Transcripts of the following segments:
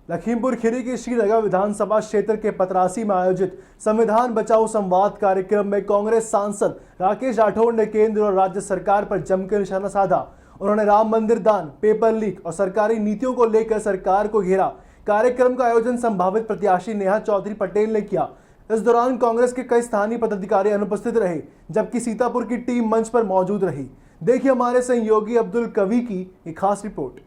लखीमपुर खीरी के श्रीनगर विधानसभा क्षेत्र के पतरासी में आयोजित संविधान बचाओ संवाद कार्यक्रम में कांग्रेस सांसद राकेश राठौड़ ने केंद्र और राज्य सरकार पर जमकर निशाना साधा। उन्होंने राम मंदिर दान, पेपर लीक और सरकारी नीतियों को लेकर सरकार को घेरा। कार्यक्रम का आयोजन संभावित प्रत्याशी नेहा चौधरी पटेल ने किया। इस दौरान कांग्रेस के कई स्थानीय पदाधिकारी अनुपस्थित रहे, जबकि सीतापुर की टीम मंच पर मौजूद रही। देखिए हमारे सहयोगी अब्दुल कवी की एक खास रिपोर्ट।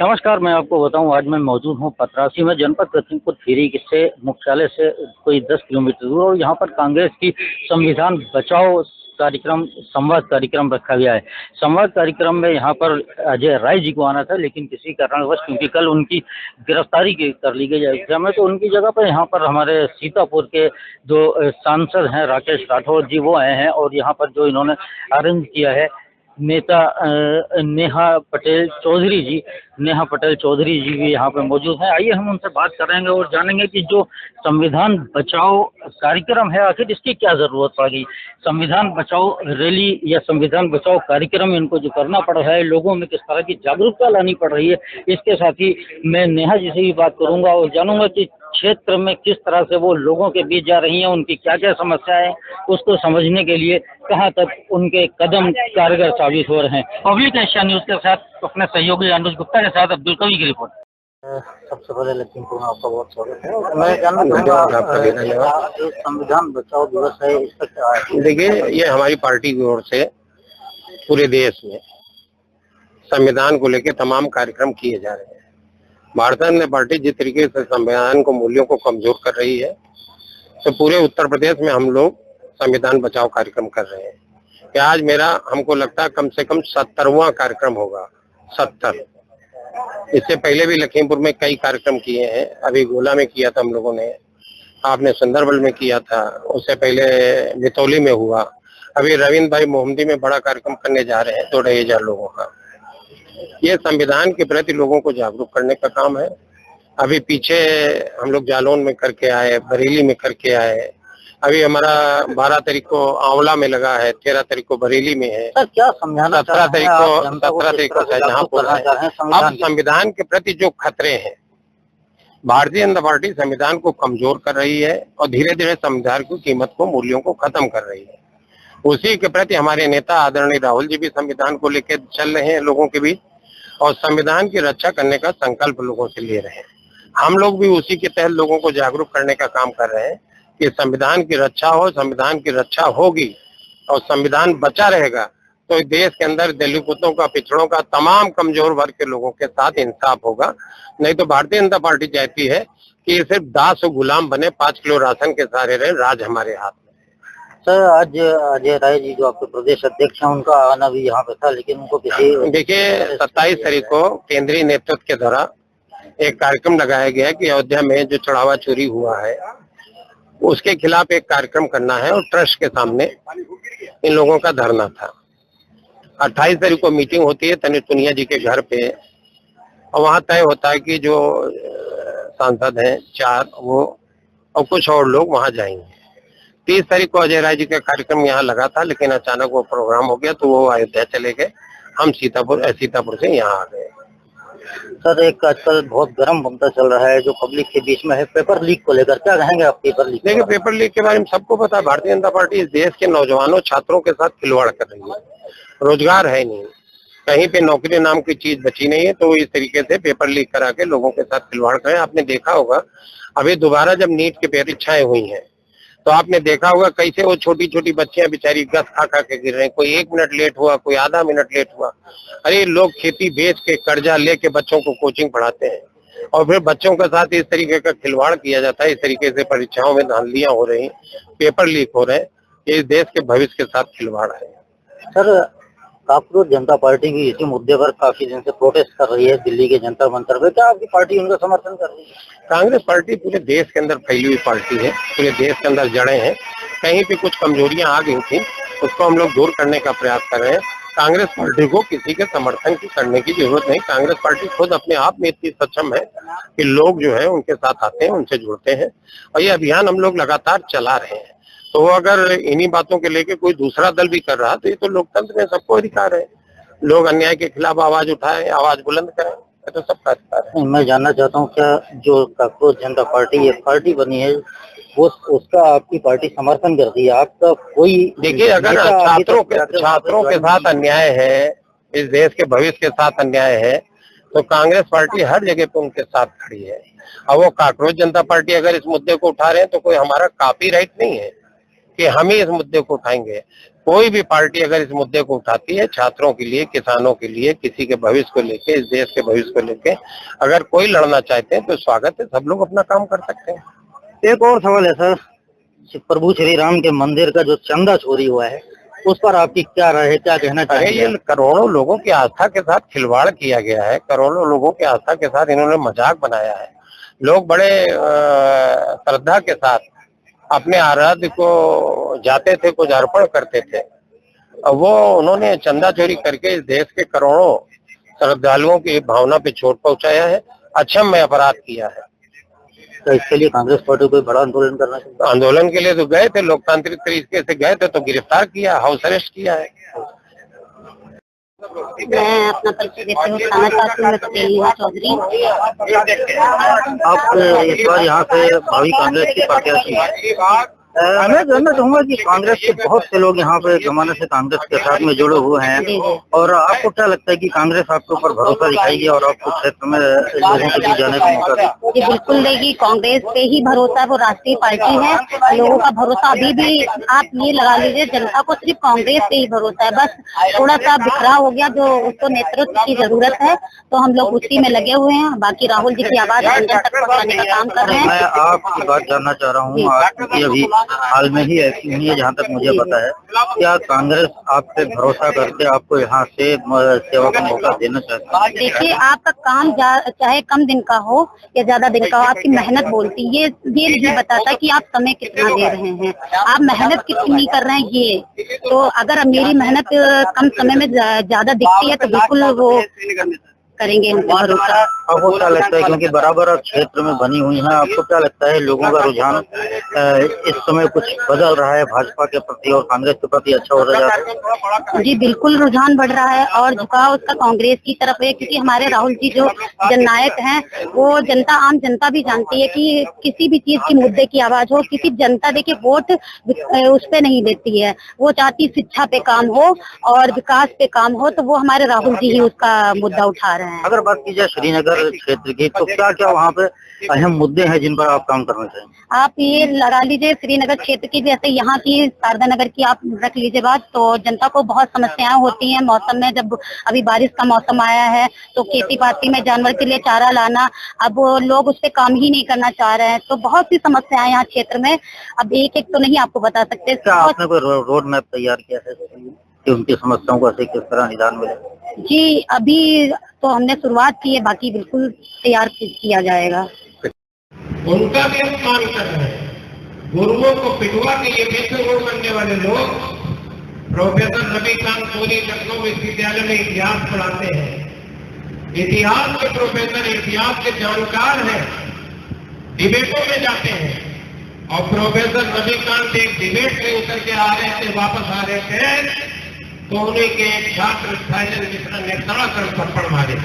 नमस्कार, मैं आपको बताऊं, आज मैं मौजूद हूं पतरासी में, जनपद लखीमपुर खीरी से मुख्यालय से कोई 10 किलोमीटर दूर। और यहां पर कांग्रेस की संविधान बचाओ कार्यक्रम, संवाद कार्यक्रम रखा गया है। संवाद कार्यक्रम में यहां पर अजय राय जी को आना था, लेकिन किसी कारणवश, क्योंकि कल उनकी गिरफ्तारी कर ली गई अयोध्या में, तो उनकी जगह पर यहां पर हमारे सीतापुर के जो सांसद हैं राकेश राठौड़ जी, वो आए हैं। और यहाँ पर जो इन्होंने अरेंज किया है, नेता नेहा पटेल चौधरी जी भी यहाँ पे मौजूद हैं। आइए हम उनसे बात करेंगे और जानेंगे कि जो संविधान बचाओ कार्यक्रम है, आखिर इसकी क्या जरूरत पड़ गई। संविधान बचाओ रैली या संविधान बचाओ कार्यक्रम इनको जो करना पड़ रहा है, लोगों में किस तरह की जागरूकता लानी पड़ रही है। इसके साथ ही मैं नेहा जी से भी बात करूंगा और जानूंगा कि क्षेत्र में किस तरह से वो लोगों के बीच जा रही हैं, उनकी क्या क्या समस्याएं हैं, उसको समझने के लिए कहां तक उनके कदम कारगर साबित हो रहे हैं। पब्लिक एशिया न्यूज के साथ अपने सहयोगी अनुज गुप्ता के साथ अब्दुल कवी की रिपोर्ट। सबसे पहले लखीमपुर में आपका बहुत स्वागत है। मैं जानना चाहूंगा, जो संविधान बचाओ दिवस है, इसका क्या है? देखिए, ये हमारी पार्टी की ओर से पूरे देश में संविधान को लेकर तमाम कार्यक्रम किए जा रहे हैं। भारतीय जनता पार्टी जिस तरीके से संविधान को, मूल्यों को कमजोर कर रही है, तो पूरे उत्तर प्रदेश में हम लोग संविधान बचाओ कार्यक्रम कर रहे हैं। कि आज मेरा, हमको लगता है, कम से कम 70वां कार्यक्रम होगा। 70। इससे पहले भी लखीमपुर में कई कार्यक्रम किए हैं। अभी गोला में किया था हम लोगों ने, आपने सुंदरबल में किया था, उससे पहले बितौली में हुआ। अभी रविंद्र भाई मोहम्मदी में बड़ा कार्यक्रम करने जा रहे हैं 2,500 लोगों का। ये संविधान के प्रति लोगों को जागरूक करने का काम है। अभी पीछे हम लोग जालौन में करके आए, बरेली में करके आए। अभी हमारा 12 तारीख को आंवला में लगा है, 13 तारीख को बरेली में है। सर, क्या समझाना 17 तारीख को शाहजहांपुर है। अब संविधान के प्रति जो खतरे हैं, भारतीय जनता पार्टी संविधान को कमजोर कर रही है और धीरे धीरे संविधान की कीमत को, मूल्यों को खत्म कर रही है। उसी के प्रति हमारे नेता आदरणीय राहुल जी भी संविधान को लेकर चल रहे हैं लोगों के बीच, और संविधान की रक्षा करने का संकल्प लोगों से ले रहे हैं। हम लोग भी उसी के तहत लोगों को जागरूक करने का काम कर रहे हैं कि संविधान की रक्षा हो, संविधान की रक्षा होगी और संविधान बचा रहेगा तो देश के अंदर दलितों का, पिछड़ों का, तमाम कमजोर वर्ग के लोगों के साथ इंसाफ होगा। नहीं तो भारतीय जनता पार्टी चाहती है कि ये सिर्फ दास और गुलाम बने, 5 किलो राशन के सहारे रहे, राज हमारे हाथ में। सर, आज अजय राय जी जो आपके प्रदेश अध्यक्ष हैं, उनका आना भी यहाँ पे था, लेकिन उनको किसी, देखिए, 27 तारीख को केंद्रीय नेतृत्व के द्वारा एक कार्यक्रम लगाया गया कि अयोध्या में जो चढ़ावा चोरी हुआ है उसके खिलाफ एक कार्यक्रम करना है, और ट्रस्ट के सामने इन लोगों का धरना था। 28 तारीख को मीटिंग होती है तनिष पुनिया जी के घर पे, और वहाँ तय होता है कि जो सांसद हैं 4 वो और कुछ और लोग वहाँ जाएंगे। 30 तारीख को अजय राय जी का कार्यक्रम यहाँ लगा था, लेकिन अचानक वो प्रोग्राम हो गया तो वो अयोध्या चले गए। हम सीतापुर से यहाँ आ गए। सर, एक आजकल बहुत गर्म मुद्दा चल रहा है जो पब्लिक के बीच में है, पेपर लीक को लेकर, क्या कहेंगे आप पेपर लीक? देखिए, पेपर लीक के बारे में सबको पता है, भारतीय जनता पार्टी इस देश के नौजवानों, छात्रों के साथ खिलवाड़ कर रही है। रोजगार है नहीं, कहीं पे नौकरी नाम की चीज बची नहीं है, तो इस तरीके से पेपर लीक करा के लोगों के साथ खिलवाड़ करें। आपने देखा होगा, अभी दोबारा जब नीट की परीक्षाएं हुई हैं तो आपने देखा होगा कैसे वो छोटी छोटी बच्चियां बेचारी गस खा के गिर रही हैं। कोई 1 मिनट लेट हुआ, कोई आधा मिनट लेट हुआ। अरे, लोग खेती बेच के, कर्जा लेके बच्चों को कोचिंग पढ़ाते हैं, और फिर बच्चों के साथ इस तरीके का खिलवाड़ किया जाता है। इस तरीके से परीक्षाओं में धांधलियां हो रही, पेपर लीक हो रहे हैं। ये देश के भविष्य के साथ खिलवाड़ है। सर, कांग्रेस जनता पार्टी भी इसी मुद्दे पर काफी दिन से प्रोटेस्ट कर रही है दिल्ली के जंतर मंतर पे, क्या आपकी पार्टी उनका समर्थन कर रही है? कांग्रेस पार्टी पूरे देश के अंदर फैली हुई पार्टी है, पूरे देश के अंदर जड़ें हैं। कहीं पे कुछ कमजोरियां आ गई थी, उसको हम लोग दूर करने का प्रयास कर रहे हैं। कांग्रेस पार्टी को किसी के समर्थन की करने की जरूरत नहीं। कांग्रेस पार्टी खुद अपने आप में इतनी सक्षम है कि लोग जो है उनके साथ आते हैं, उनसे जुड़ते हैं, और ये अभियान हम लोग लगातार चला रहे हैं। तो अगर इन्हीं बातों के लेके कोई दूसरा दल भी कर रहा तो ये तो लोकतंत्र में सबको अधिकार है। लोग अन्याय के खिलाफ आवाज उठाएं, आवाज बुलंद करें, पे तो सबका अधिकार है। मैं जानना चाहता हूँ क्या जो कांग्रेस जनता पार्टी ये पार्टी बनी है वो उसका आपकी पार्टी समर्थन करती है? आपका कोई देखिए, अगर छात्रों के साथ अन्याय है, इस देश के भविष्य के साथ अन्याय है, तो कांग्रेस पार्टी हर जगह पे उनके साथ खड़ी है। अब वो कांग्रेस जनता पार्टी अगर इस मुद्दे को उठा रहे हैं तो कोई हमारा कॉपीराइट नहीं है कि हम ही इस मुद्दे को उठाएंगे। कोई भी पार्टी अगर इस मुद्दे को उठाती है, छात्रों के लिए, किसानों के लिए, किसी के भविष्य को लेके, इस देश के भविष्य को लेके अगर कोई लड़ना चाहते हैं तो स्वागत है, सब लोग अपना काम कर सकते हैं। एक और सवाल है सर, प्रभु श्री राम के मंदिर का जो चंदा चोरी हुआ है उस पर आपकी क्या राय है, क्या कहना चाहिए? ये करोड़ों लोगों की आस्था के साथ खिलवाड़ किया गया है, करोड़ों लोगों की आस्था के साथ इन्होंने मजाक बनाया है। लोग बड़े श्रद्धा के साथ अपने आराध्य को जाते थे, कुछ अर्पण करते थे। अब वो उन्होंने चंदा चोरी करके इस देश के करोड़ों श्रद्धालुओं की भावना पे चोट पहुंचाया है, अक्षम्य अपराध किया है। तो इसके लिए कांग्रेस पार्टी को बड़ा आंदोलन करना चाहिए। आंदोलन के लिए तो गए थे, लोकतांत्रिक तरीके से गए थे तो गिरफ्तार किया, हाउस अरेस्ट किया है। मैं अपना परिचय देते हुए बताना चाहती हूँ, मैं पटेलिया चौधरी। आप इस बार यहाँ से भावी कांग्रेस की प्रत्याशी मैं जानना चाहूंगा कि कांग्रेस के बहुत से लोग यहाँ पे जमाने से कांग्रेस के साथ में जुड़े हुए हैं और आपको क्या लगता है कि कांग्रेस आपके ऊपर भरोसा दिखाएगी और आपको क्षेत्र में लोगों के बीच जाने का मौका देगी? जी बिल्कुल देगी, कांग्रेस पे ही भरोसा है, वो राष्ट्रीय पार्टी है। लोगों का भरोसा अभी भी आप ये लगा लीजिए, जनता को सिर्फ कांग्रेस पे ही भरोसा है। बस थोड़ा सा बिखराव हो गया, जो उसको नेतृत्व की जरूरत है, तो हम लोग उसी में लगे हुए हैं। बाकी राहुल जी की आवाज जनता तक पहुँचाने का काम कर रहे हैं। मैं आपकी बात जानना चाह रहा हूँ, आपकी अभी हाल में ही ऐसी हुई है जहाँ तक मुझे पता है, क्या कांग्रेस आप पे भरोसा करके आपको यहाँ से सेवा का मौका देना चाहती है? देखिए, आपका काम चाहे कम दिन का हो या ज्यादा दिन का हो, आपकी मेहनत बोलती है। ये नहीं बताता कि आप समय कितना दे रहे हैं, आप मेहनत कितनी कर रहे हैं। ये तो अगर मेरी मेहनत कम समय में ज्यादा दिखती है तो बिल्कुल वो करेंगे हम भरोसा। आपको क्या लगता है, क्योंकि बराबर क्षेत्र में बनी हुई है, आपको क्या लगता है लोगों का रुझान इस समय कुछ बदल रहा है भाजपा के प्रति और कांग्रेस के प्रति अच्छा हो रहा है? जी बिल्कुल, रुझान बढ़ रहा है और झुकाव उसका कांग्रेस की तरफ है, क्योंकि हमारे राहुल जी जो जननायक हैं, वो जनता, आम जनता भी जानती है कि किसी भी चीज की मुद्दे की आवाज हो, किसी जनता देखिए वोट उस पे नहीं देती है, वो चाहती शिक्षा पे काम हो और विकास पे काम हो, तो वो हमारे राहुल जी ही उसका मुद्दा उठा रहे हैं। अगर बात की जाए श्रीनगर क्षेत्र की, तो क्या क्या वहाँ पे अहम मुद्दे हैं जिन पर आप काम करना चाहेंगे? आप ये लगा लीजिए श्रीनगर क्षेत्र की, जैसे यहाँ की शारदा नगर की आप रख लीजिए बात, तो जनता को बहुत समस्याएं होती हैं मौसम में। जब अभी बारिश का मौसम आया है तो खेती बाड़ी में जानवर के लिए चारा लाना, अब लोग उस पर काम ही नहीं करना चाह रहे हैं, तो बहुत सी समस्याएं यहाँ क्षेत्र में। अब एक एक तो नहीं आपको बता सकते। क्या आपने कोई रोड मैप तैयार किया है कि उनकी समस्याओं को किस तरह निदान मिले? जी अभी तो हमने शुरुआत की है, बाकी बिल्कुल तैयार किया जाएगा। उनका भी अपमान कर रहे हैं। गुरुओं को पिटवा के ये बेहतर गुरु बनने वाले लोग प्रोफेसर रविकांत सोनी लखनऊ विश्वविद्यालय में इतिहास पढ़ाते हैं। इतिहास के प्रोफेसर, इतिहास के जानकार हैं, डिबेटों में जाते हैं और प्रोफेसर रविकांत एक डिबेट में उतर के आ रहे थे, वापस आ रहे थे, तो उन्हीं के एक छात्र साइलेंस मिश्रा ने सड़ासड़ थप्पड़ मारे।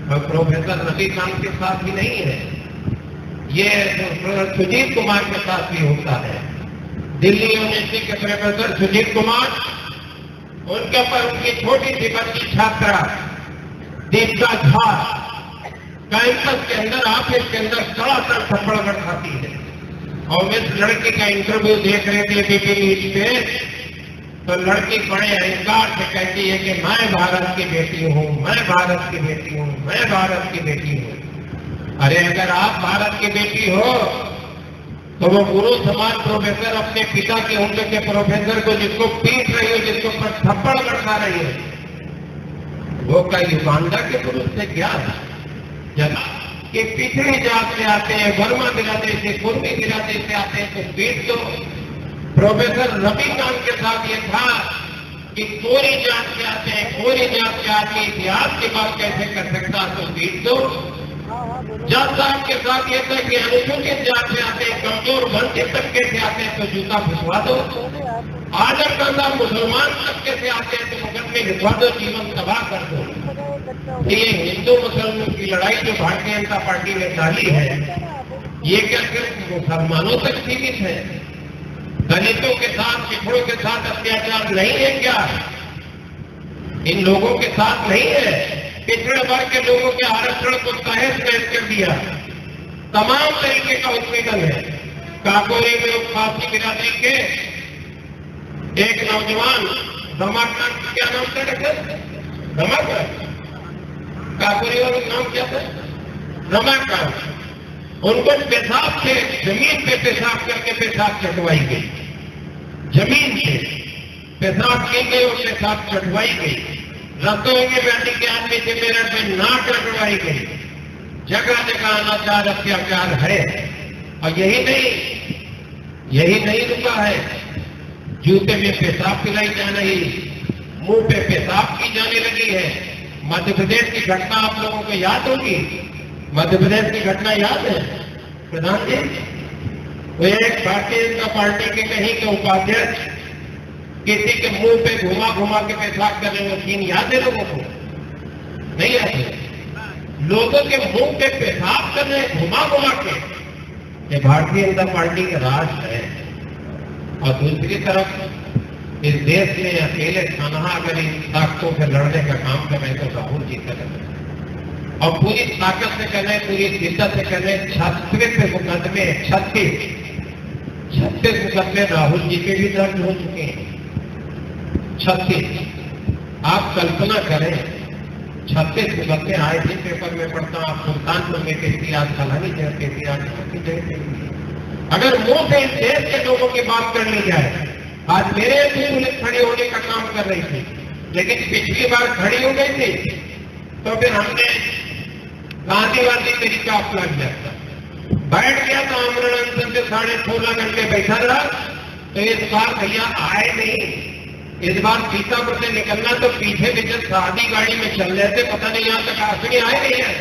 और प्रोफेसर रविकांत के साथ भी नहीं है, ये सुजीत कुमार के साथ भी होता है। दिल्ली यूनिवर्सिटी के प्रोफेसर सुजीत कुमार, उनके ऊपर उनकी छोटी सी बच्ची छात्रा दीपिका झा कैंपस के अंदर, ऑफिस के अंदर सड़ासड़ थप्पड़ बरसाती है। और इस लड़की का इंटरव्यू देख रहे थे बीबी न्यूज पे, तो लड़की बड़े अहंकार से कहती है कि मैं भारत की बेटी हूँ, मैं भारत की बेटी हूँ, मैं भारत की बेटी हूँ। अरे अगर आप भारत की बेटी हो तो वो गुरु समाज प्रोफेसर अपने पिता के उम्र के प्रोफेसर को जिसको पीट रही हो, जिसको पर थप्पड़ बरसा रही है, वो का युगांडा के पुरुष से क्या है? जब कि पिछड़ी जात से आते हैं, वर्मा बिरादरी से, कुर्मी बिरादरी से आते हैं तो पीट दो। प्रोफेसर रविकांत के साथ ये था कि कोरी जात से आते हैं, कोरी जात से आके इतिहास की बात कैसे कर सकता, तो पीट दो। जज साहब के साथ ये था कि अनुसूचित जात से आते हैं, कमजोर वंचित तबके से आते हैं, तो जूता फुसवा दो। आजम करदा मुसलमान तबके से आते हैं तो मुकदमे लिखवा दो, जीवन तबाह कर दो। कि ये हिंदू मुसलमान की लड़ाई जो भारतीय जनता पार्टी ने डाली है, ये क्या सिर्फ मुसलमानों तक सीमित है? दलितों के साथ, पिछड़ों के साथ अत्याचार नहीं है क्या? इन लोगों के साथ नहीं है? पिछड़े वर्ग के लोगों के आरक्षण को तहस नहस कर दिया, तमाम तरीके का उत्पीड़न है। काकोरी में फांसी बिरादरी के एक नौजवान रमाकांत, क्या नाम था डॉक्टर? रमाकांत, काकोरी वालों का नाम क्या था? रमाकांत। उनको पेशाब से, जमीन पे पेशाब करके पेशाब चटवाई गई, जमीन से पेशाब की गई और पेशाब चटवाई गई। रसोई में बैठी के आदमी से मेरठ में नाक रगड़वाई गई। जगह जगह अनाचार अत्याचार है। और यही नहीं रुका है, जूते में पेशाब पिलाई जा रही, मुंह पे पेशाब की जाने लगी है। मध्य प्रदेश की घटना आप लोगों को याद होगी, मध्य प्रदेश की घटना याद है प्रधान जी? वो एक भारतीय जनता पार्टी के कहीं के उपाध्यक्ष किसी के मुंह पे घुमा घुमा के पेशाब कर रहे, वो सीन याद है लोगों को? नहीं याद है? लोगों के मुंह पे पेशाब कर रहे घुमा घुमा के, ये भारतीय जनता पार्टी का राज है। और दूसरी तरफ इस देश में अकेले खाना अगर इन ताकतों से लड़ने का काम कर रहे तो राहुल जी कर रहे हैं, और पूरी ताकत से कर रहे, पूरी शिद्दत से कर रहे। 36 मुकदमे, 36 मुकदमे राहुल जी के भी दर्ज हो चुके हैं। 36, आप कल्पना करें, 36 मुकदमे आए थे, पेपर में पढ़ता, आप सुल्तानपुर में कैसी, आज फलानी जगह कैसी, आज की जगह। अगर मुंह से इस देश के लोगों की बात कर ली जाए, आज मेरे भी पुलिस खड़ी होने का काम कर रही थी, लेकिन पिछली बार खड़ी हो गई थी तो फिर हमने गांधीवादी तरीका अपना लिया था, बैठ गया था आमरण अनशन से 16.5 घंटे बैठा रहा। तो इस बार भैया आए नहीं, इस बार सीतापुर से निकलना तो पीछे पीछे शादी गाड़ी में चल रहे थे, पता नहीं यहाँ तक आसनी आए नहीं है,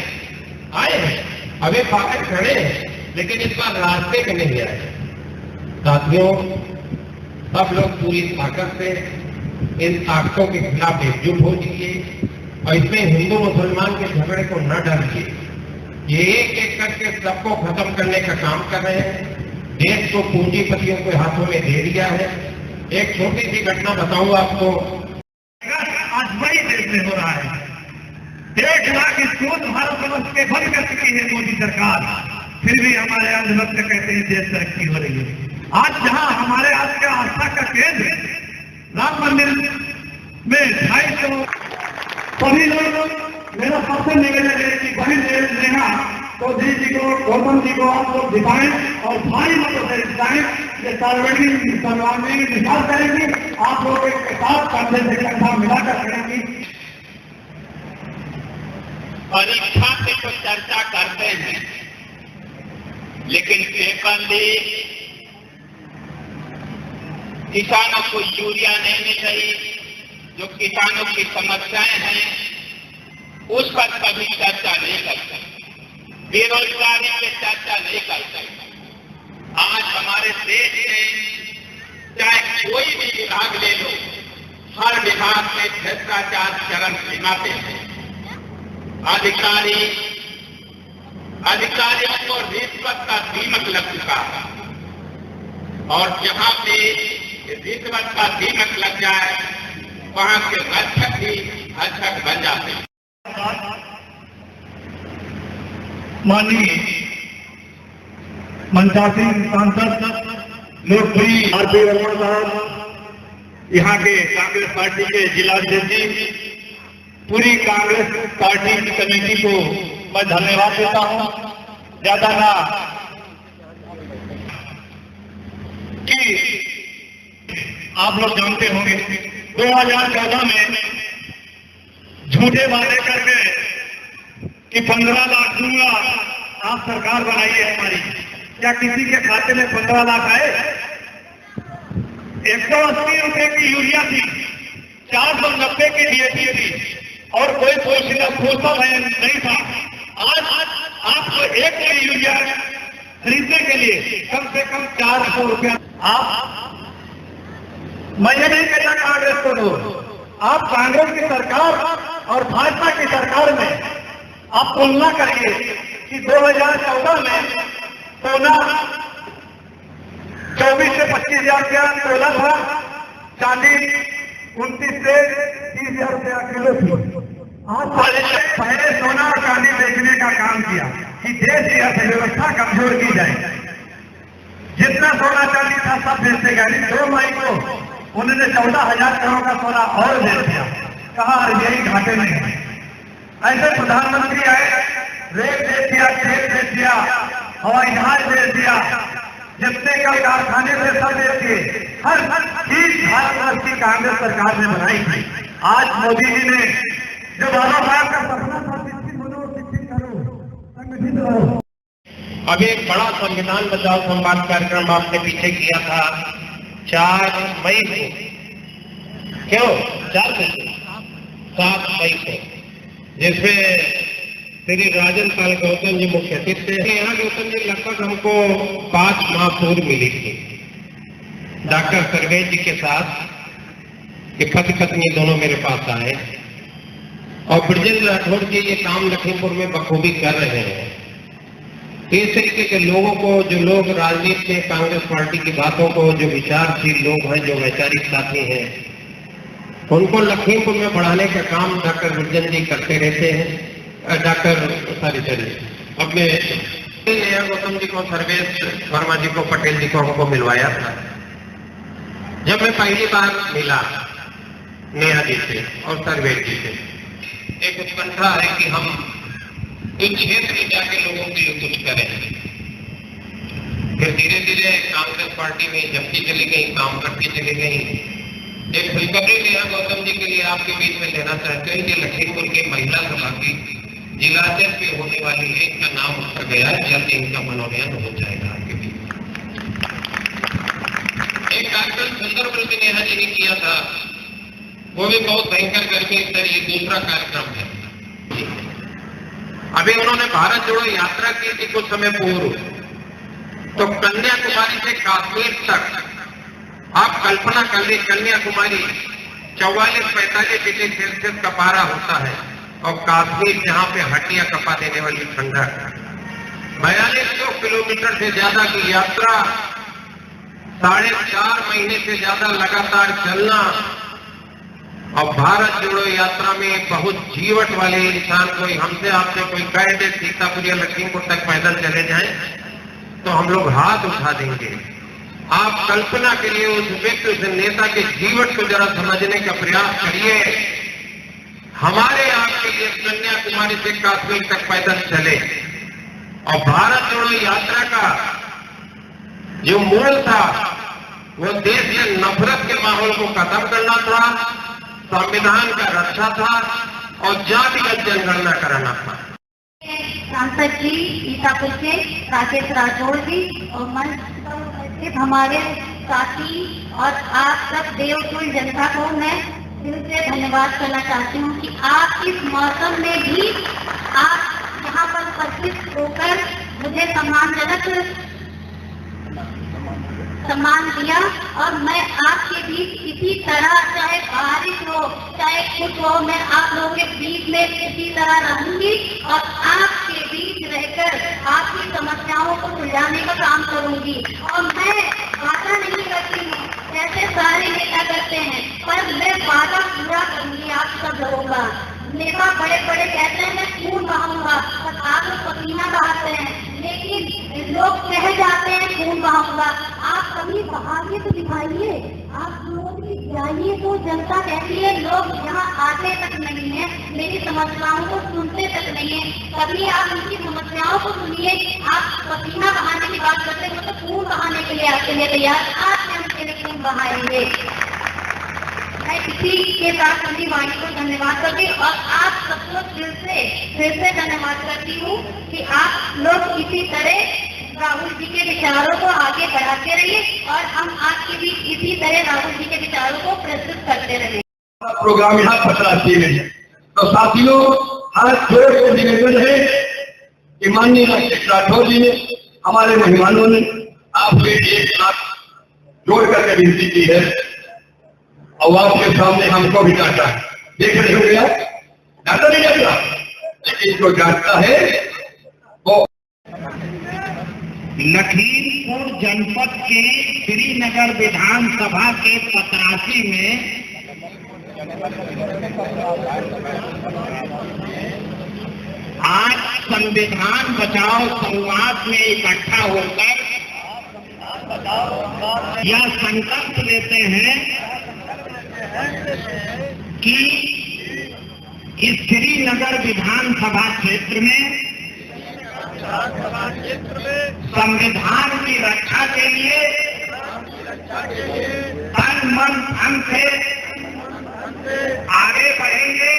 आए हैं अभी पाकर खड़े हैं, लेकिन इस बार रास्ते में नहीं आए। साथियों, सब लोग पूरी ताकत से इन ताकतों के खिलाफ एकजुट हो जाइए और इसमें हिंदू मुसलमान के झगड़े को न डालिए। ये एक एक करके सबको खत्म करने का काम कर रहे हैं, देश को पूंजीपतियों के हाथों में दे दिया है। एक छोटी सी घटना बताऊंगा आपको, आज वही देश में हो रहा है। 1.5 लाख स्कूल भारत वर्ष के बंद कर चुकी है मोदी सरकार, फिर भी हमारे अंधभक्त कहते हैं देश तरक्की हो रही है। आज जहां हमारे आज का आस्था का केंद्र राम मंदिर में 250 सभी लोग, मेरा सबसे निवेदन है कि बहन नेहा चौधरी जी को, गौतम जी को आप लोग दिखाएं और भारी मतलब से दिखाएं, ये सार्वजनिक सर्वांगीण विकास करेंगे। आप लोग एक साथ कंधे से कंधा मिलाकर करेंगी। परीक्षा पे तो चर्चा करते हैं, लेकिन पेपर लीक, किसानों को यूरिया नहीं मिल रही, जो किसानों की समस्याएं हैं उस पर कभी चर्चा नहीं करते, बेरोजगारी पे चर्चा नहीं करते। आज हमारे देश में चाहे कोई भी विभाग ले लो, हर विभाग में भ्रष्टाचार चरम सीमा पे है। अधिकारियों को रिश्वत का दीमक लग चुका है, और जहां पे रिश्वत का दीमक लग जाए वहां के रक्षक भी रक्षक बन जाते हैं। माननीय मनचासी सांसद लोकप्रिय आरपी वर्मा साहब, यहाँ के कांग्रेस पार्टी के जिलाध्यक्ष जी, पूरी कांग्रेस पार्टी की कमेटी को मैं धन्यवाद देता हूँ। ज्यादा ना कि आप लोग जानते होंगे 2014 में झूठे वादे करके कि 15 लाख दूंगा, आप सरकार बनाई है हमारी, क्या किसी के खाते में 15 लाख आए? 180 रुपए की यूरिया थी, 490 की डीएपी थी, और कोई सोचता नहीं था। आज आपको 1 किलो यूरिया खरीदने के लिए कम से कम 400 रुपया। मैं ये नहीं कहता कांग्रेस को दो, आप कांग्रेस की सरकार और भाजपा की सरकार में आप तुलना करिए कि 2014 में सोना 24 से 25,000 रुपया तोला था, चांदी 29 से 30,000 रुपया किलो थी। आज पहले सोना और चांदी बेचने का काम किया कि देश की अर्थव्यवस्था कमजोर की जाए। जितना सोना चांदी था सब बेचते गए। 2 मई को उन्होंने 14,000 करोड़ का सोना और बेच दिया। कहा यही घाटे में है। ऐसे प्रधानमंत्री आए, रेल बेच दिया, खेत बेच दिया, हवाई जहाज बेच दिया, जितने का कारखाने से सब बेच दिए। हर चीज भारतवर्ष की कांग्रेस सरकार ने बनाई थी। आज मोदी जी ने जो बाबा साहब का सपना था, शिक्षित बनो, शिक्षित करो, संगठित रहो। अब एक बड़ा संविधान बचाओ संवाद कार्यक्रम आपने पीछे किया था 4 मई को, क्यों 4 मई को 7 मई को, जिसमें श्री राजन पाल गौतम जी मुख्य अतिथि थे। यहाँ गौतम जी लगभग हमको 5 माह पूर्व मिली थी डॉक्टर सर्वेश जी के साथ। ये पति पत्नी दोनों मेरे पास आए और ब्रजेंद्र राठौड़ जी ये काम लखीमपुर में बखूबी कर रहे हैं। इस तरीके के लोगों को, जो लोग राजनीति में कांग्रेस पार्टी की बातों को, जो विचारशील लोग हैं, जो वैचारिक साथी हैं, उनको लखीमपुर में बढ़ाने का काम डॉक्टर ब्रजेंद्र जी करते रहते हैं। डॉक्टर अपने नेहा गौतम जी को, सर्वेश वर्मा जी को, पटेल जी को हमको मिलवाया था। जब मैं पहली बार मिला नेहा जी से और सर्वेश जी से, एक उत्कंठा है कि हम इस क्षेत्र में जाके लोगों के लिए कुछ करें। फिर धीरे धीरे कांग्रेस पार्टी में जबकि चली गई, काम करती चली गई। एक खुशखबरी नेहा गौतम जी के लिए आपके बीच में लेना चाहते हैं कि लखीमपुर के महिला सभा की जिलाध्यक्ष पे होने वाली है, इनका नाम रखा गया है। जल्द इनका मनोनयन हो जाएगा आपके बीच। एक कार्यक्रम सुंदर प्रति नेहा जी ने किया था, वो भी बहुत भयंकर करके ये दूसरा कार्यक्रम है। अभी उन्होंने भारत जोड़ो यात्रा की थी कुछ समय पूर्व, तो कन्याकुमारी से कश्मीर तक आप कल्पना कर ली, कन्याकुमारी 44-45 डिग्री सेल्सियस का पारा होता है और कश्मीर जहां पे हड्डियां कपा देने वाली ठंडक, 4200 किलोमीटर से ज्यादा की यात्रा, 4.5 महीने से ज्यादा लगातार चलना, और भारत जोड़ो यात्रा में बहुत जीवट वाले इंसान कोई हमसे आपसे कोई कह दे सीतापुर या लखीमपुर तक पैदल चले जाएं तो हम लोग हाथ उठा देंगे। आप कल्पना के लिए उस व्यक्ति, उस नेता के जीवट को जरा समझने का प्रयास करिए। हमारे आपके लिए कन्याकुमारी से कश्मीर तक पैदल चले, और भारत जोड़ो यात्रा का जो मूल था वो देश में नफरत के माहौल को खत्म करना था, संविधान का रक्षा था और जातिगत जनगणना कराना था। सांसद जी सीतापुर से राकेश राठौड़ जी और मंच पर उपस्थित हमारे साथी और आप सब देवकुल जनता को मैं दिल से धन्यवाद करना चाहती हूँ कि आप इस मौसम में भी आप यहाँ पर उपस्थित होकर मुझे सम्मान दिया। और मैं आपके बीच इसी तरह, चाहे बारिश हो चाहे कुछ हो, मैं आप लोगों के बीच में इसी तरह रहूंगी और आपके बीच रहकर आपकी समस्याओं को सुलझाने का काम करूंगी। और मैं वादा नहीं करती हूँ जैसे सारे नेता करते हैं, पर मैं वादा पूरा करूंगी आप सब लोगों का। नेता बड़े बड़े कहते हैं मैं खून बहाऊंगा, और आप लोग पसीना बहाते हैं, लेकिन लोग कह जाते हैं खून बहाऊंगा। आप कभी बहाइए तो दिखाइए, आप लोग भी जाइए तो जनता कहती है लोग यहाँ आते तक नहीं है, मेरी समस्याओं को सुनते तक नहीं है। कभी आप उनकी समस्याओं को सुनिए। आप पसीना बहाने की बात करते हैं तो खून बहाने के लिए आपके लिए तैयार, आज हम उनके लिए खून बहाएंगे। मैं इसी के साथ अपनी वाणी को धन्यवाद करती हूँ और आप सबको फिर से धन्यवाद करती हूँ कि आप लोग इसी तरह राहुल जी के विचारों को आगे बढ़ाते रहिए और हम आपके बीच इसी तरह राहुल जी के विचारों को प्रस्तुत करते रहे। प्रोग्राम यहाँ पटरासी में है, तो साथियों हाथ जोड़ के निवेदन है कि माननीय राकेश राठौड़ जी ने, हमारे मेहमानों ने आपसे एक साथ जोड़ करके विनती की है और आपके सामने हमको भी डांटा। देख रहे हो गया ज्यादा नहीं जानता, लेकिन जो जानता है वो। लखीमपुर जनपद के श्रीनगर विधानसभा के पतरासी में आज संविधान बचाओ संवाद में इकट्ठा होकर यह संकल्प लेते हैं कि इस श्रीनगर विधानसभा क्षेत्र में संविधान की रक्षा के लिए तन मन धन से आगे बढ़ेंगे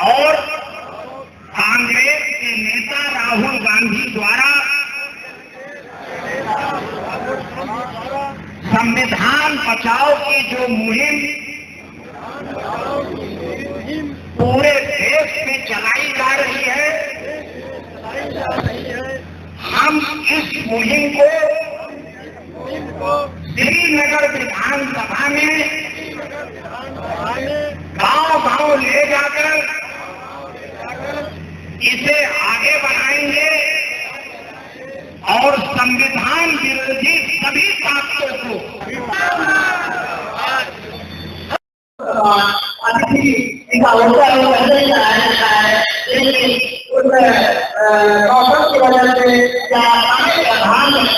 और कांग्रेस के नेता राहुल गांधी द्वारा संविधान बचाओ की जो मुहिम पूरे देश में चलाई जा रही है, हम इस मुहिम को श्रीनगर विधानसभा में गांव-गांव ले जाकर इसे आगे बढ़ाएंगे और संविधान विरोधी सभी ताकतों को अतिथि